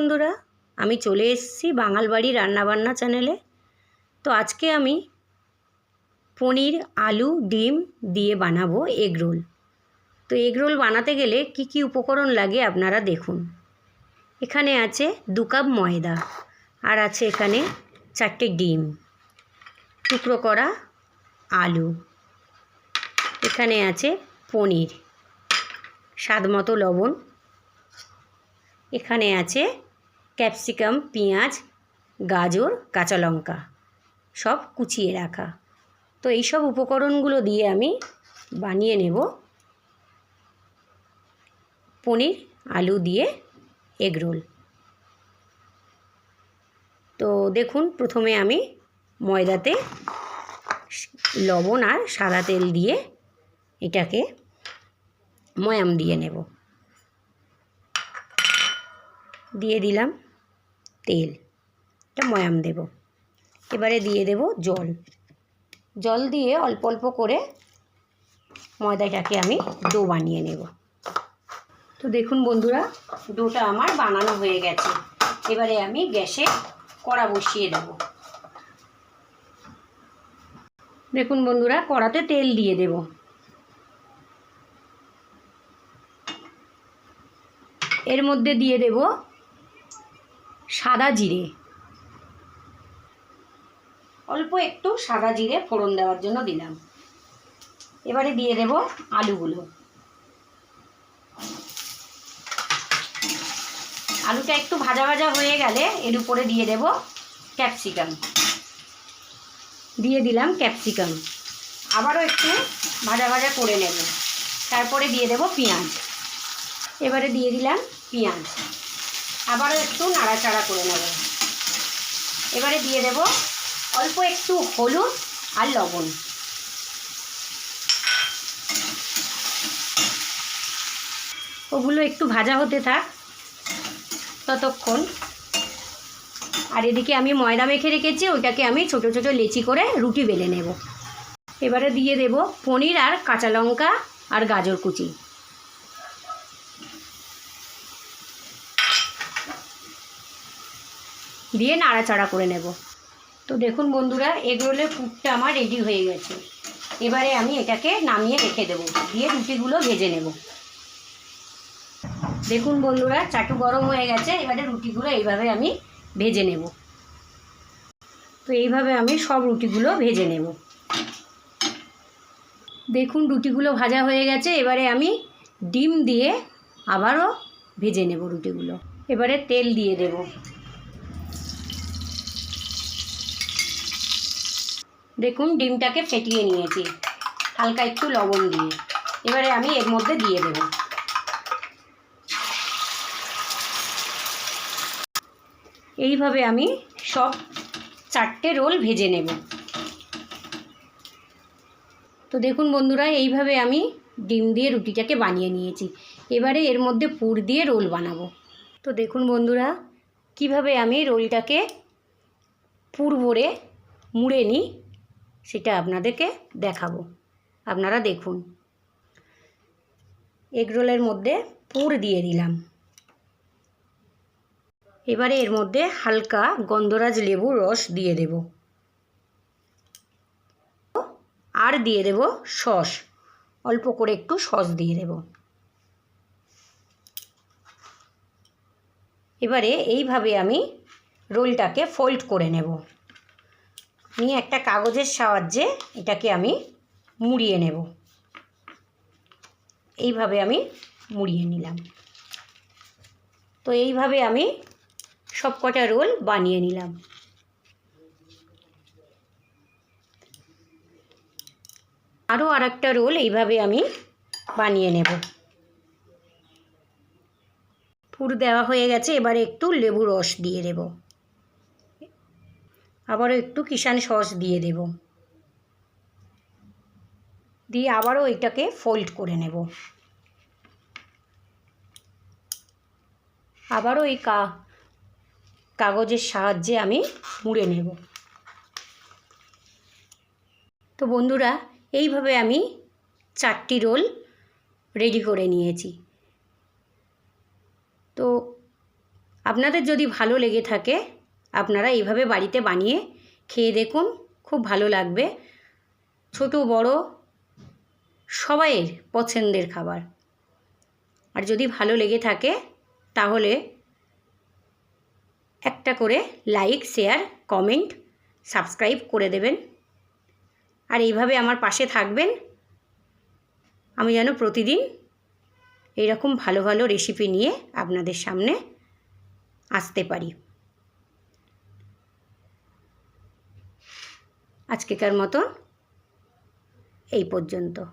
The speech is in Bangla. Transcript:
বন্ধুরা, আমি চলে এসেছি বাঙাল বাড়ি রান্নাবান্না চ্যানেলে। তো আজকে আমি পনির, আলু, ডিম দিয়ে বানাবো এগ রোল। তো এগ রোল বানাতে গেলে কি কি উপকরণ লাগে আপনারা দেখুন। এখানে আছে 2 কাপ ময়দা, আর আছে এখানে 4টে ডিম, টুকরো করা আলু, এখানে আছে পনির, স্বাদ মতো লবণ, এখানে আছে ক্যাপসিকাম, পেঁয়াজ, গাজর, কাঁচা লঙ্কা সব কুচিয়ে রাখা। তো এই সব উপকরণগুলো দিয়ে আমি বানিয়ে নেব পনির আলু দিয়ে এগ রোল। তো দেখুন, প্রথমে আমি ময়দাতে লবণ আর সাদা তেল দিয়ে এটাকে ময়াম দিয়ে নেব। দিয়ে দিলাম তেল, এটা ময়াম দেব। এবারে দিয়ে দেব জল। জল দিয়ে অল্প অল্প করে ময়দাটাকে আমি ডো বানিয়ে নেব। তো দেখুন বন্ধুরা, ডোটা আমার বানানো হয়ে গেছে। এবারে আমি গ্যাসে কড়া বসিয়ে দেব। দেখুন বন্ধুরা, কড়াতে তেল দিয়ে দেব। এর মধ্যে দিয়ে দেব সাদা জিরে, অল্প একটু সাদা জিরে ফোড়ন দেওয়ার জন্য দিলাম। এবারে দিয়ে দেব আলুগুলো। আলুটা একটু ভাজা ভাজা হয়ে গেলে এর উপরে দিয়ে দেব ক্যাপসিকাম। দিয়ে দিলাম ক্যাপসিকাম, আবারও একটু ভাজা ভাজা করে নেব। তারপরে দিয়ে দেব পেঁয়াজ। এবারে দিয়ে দিলাম পেঁয়াজ, আবারও একটু নাড়াচাড়া করে নেব। এবারে দিয়ে দেব অল্প একটু হলুদ আর লবণ। ওগুলো একটু ভাজা হতে থাক ততক্ষণ। আর এদিকে আমি ময়দা মেখে রেখেছি, ওইটাকে আমি ছোট ছোট লেচি করে রুটি বেলে নেব। এবারে দিয়ে দেব পনির আর কাঁচা লঙ্কা আর গাজর কুচি। দিয়ে নাড়াচাড়া করে নেব। তো দেখুন বন্ধুরা, এগ রোলের পুরটা আমার রেডি হয়ে গেছে। এবারে আমি এটাকে নামিয়ে রেখে দেব, দিয়ে রুটিগুলো ভেজে নেব। দেখুন বন্ধুরা, চাটু গরম হয়ে গেছে। এবারে রুটিগুলো এইভাবে আমি ভেজে নেব। তো এইভাবে আমি সব রুটিগুলো ভেজে নেব। দেখুন রুটিগুলো ভাজা হয়ে গেছে। এবারে আমি ডিম দিয়ে আবারও ভেজে নেব রুটিগুলো। এবারে তেল দিয়ে দেব। দেখুন ডিমটাকে ফেটিয়ে নিয়েছি হালকা একটু লবণ দিয়ে। এবারে আমি এর মধ্যে দিয়ে দেব। এইভাবে আমি সব 4টে রোল ভেজে নেব। তো দেখুন বন্ধুরা, এইভাবে আমি ডিম দিয়ে রুটিটাকে বানিয়ে নিয়েছি। এবারে এর মধ্যে পুর দিয়ে রোল বানাবো। তো দেখুন বন্ধুরা, কিভাবে আমি রোলটাকে পুর ভরে মুড়ে নিই সেটা আপনাদেরকে দেখাবো। আপনারা দেখুন, এগ রোলের মধ্যে পুর দিয়ে দিলাম। এবারে এর মধ্যে হালকা গন্ধরাজ লেবুর রস দিয়ে দেব, আর দিয়ে দেব সস, অল্প করে একটু সস দিয়ে দেব। এবারে এইভাবে আমি রোলটাকে ফোল্ড করে নেব। নিয়ে একটা কাগজের সাহায্যে এটাকে আমি মুড়িয়ে নেব। এইভাবে আমি মুড়িয়ে নিলাম। তো এইভাবে আমি সব কটা রোল বানিয়ে নিলাম। আরও আরেকটা রোল এইভাবে আমি বানিয়ে নেব। পুর দেওয়া হয়ে গেছে। এবারে একটু লেবু রস দিয়ে দেব, আবারও একটু কিষান সস দিয়ে দেব, দিয়ে আবারও এটাকে ফোল্ড করে নেব। আবারও এই কাগজের সাহায্যে আমি মুড়ে নেব। তো বন্ধুরা, এইভাবে আমি 4টি রোল রেডি করে নিয়েছি। তো আপনাদের যদি ভালো লেগে থাকে আপনারা এইভাবে বাড়িতে বানিয়ে খেয়ে দেখুন, খুব ভালো লাগবে। ছোট বড় সবাইয়ের পছন্দের খাবার। আর যদি ভালো লেগে থাকে তাহলে একটা করে লাইক, শেয়ার, কমেন্ট, সাবস্ক্রাইব করে দেবেন। আর এইভাবে আমার পাশে থাকবেন, আমি যেন প্রতিদিন এইরকম ভালো ভালো রেসিপি নিয়ে আপনাদের সামনে আসতে পারি। আজকেকার মতন এই পর্যন্ত।